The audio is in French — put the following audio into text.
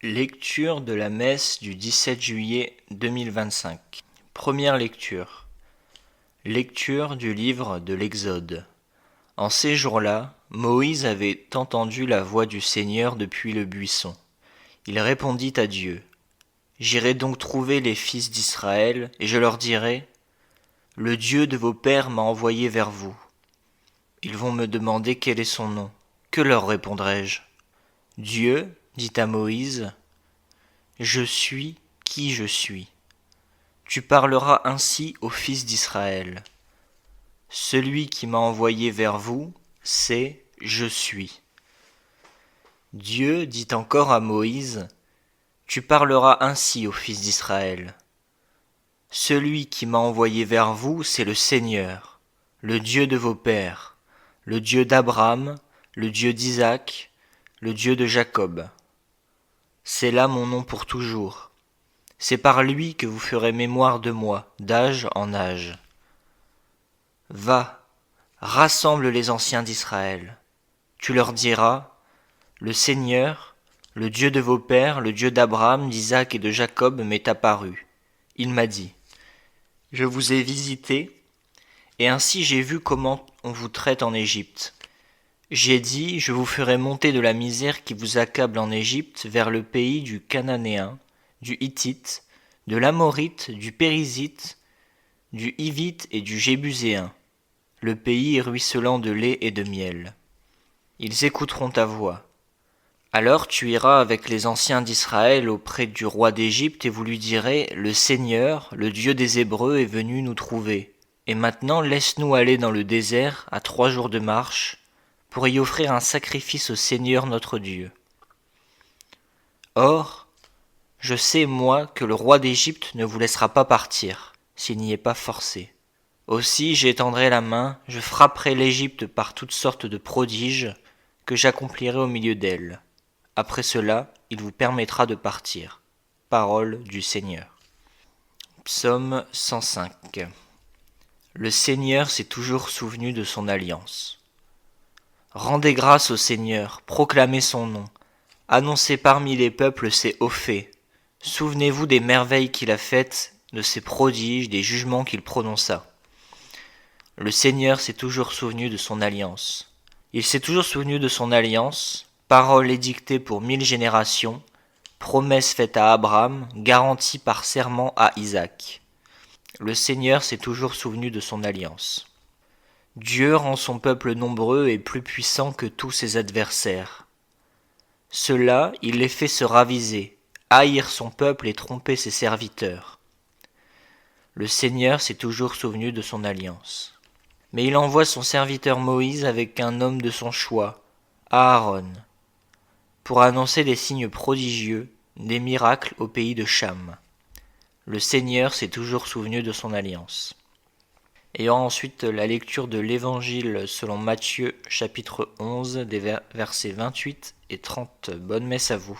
Lecture de la messe du 17 juillet 2025. Première lecture. Lecture du livre de l'Exode. En ces jours-là, Moïse avait entendu la voix du Seigneur depuis le buisson. Il répondit à Dieu. J'irai donc trouver les fils d'Israël, et je leur dirai, le Dieu de vos pères m'a envoyé vers vous. Ils vont me demander quel est son nom. Que leur répondrai-je ? Dieu dit à Moïse, je suis qui je suis. Tu parleras ainsi aux fils d'Israël. Celui qui m'a envoyé vers vous, c'est je suis. Dieu dit encore à Moïse, tu parleras ainsi aux fils d'Israël. Celui qui m'a envoyé vers vous, c'est le Seigneur, le Dieu de vos pères, le Dieu d'Abraham, le Dieu d'Isaac, le Dieu de Jacob. C'est là mon nom pour toujours. C'est par lui que vous ferez mémoire de moi, d'âge en âge. Va, rassemble les anciens d'Israël. Tu leur diras, le Seigneur, le Dieu de vos pères, le Dieu d'Abraham, d'Isaac et de Jacob m'est apparu. Il m'a dit, je vous ai visité, et ainsi j'ai vu comment on vous traite en Égypte. J'ai dit, je vous ferai monter de la misère qui vous accable en Égypte vers le pays du Cananéen, du Hittite, de l'Amorite, du Périzite, du Hivite et du Jébuséen, le pays ruisselant de lait et de miel. Ils écouteront ta voix. Alors tu iras avec les anciens d'Israël auprès du roi d'Égypte et vous lui direz, le Seigneur, le Dieu des Hébreux, est venu nous trouver. Et maintenant laisse-nous aller dans le désert à 3 jours de marche, pour y offrir un sacrifice au Seigneur notre Dieu. Or, je sais, moi, que le roi d'Égypte ne vous laissera pas partir, s'il n'y est pas forcé. Aussi j'étendrai la main, je frapperai l'Égypte par toutes sortes de prodiges que j'accomplirai au milieu d'elle. Après cela, il vous permettra de partir. Parole du Seigneur. Psaume 105. Le Seigneur s'est toujours souvenu de son alliance. Rendez grâce au Seigneur, proclamez son nom, annoncez parmi les peuples ses hauts faits. Souvenez-vous des merveilles qu'il a faites, de ses prodiges, des jugements qu'il prononça. Le Seigneur s'est toujours souvenu de son alliance. Il s'est toujours souvenu de son alliance, parole édictée pour 1000 générations, promesse faite à Abraham, garantie par serment à Isaac. Le Seigneur s'est toujours souvenu de son alliance. Dieu rend son peuple nombreux et plus puissant que tous ses adversaires. Cela, il les fait se raviser, haïr son peuple et tromper ses serviteurs. Le Seigneur s'est toujours souvenu de son alliance. Mais il envoie son serviteur Moïse avec un homme de son choix, Aaron, pour annoncer des signes prodigieux, des miracles au pays de Cham. Le Seigneur s'est toujours souvenu de son alliance. Et ensuite la lecture de l'Évangile selon Matthieu, chapitre 11, des versets 28 et 30. Bonne messe à vous.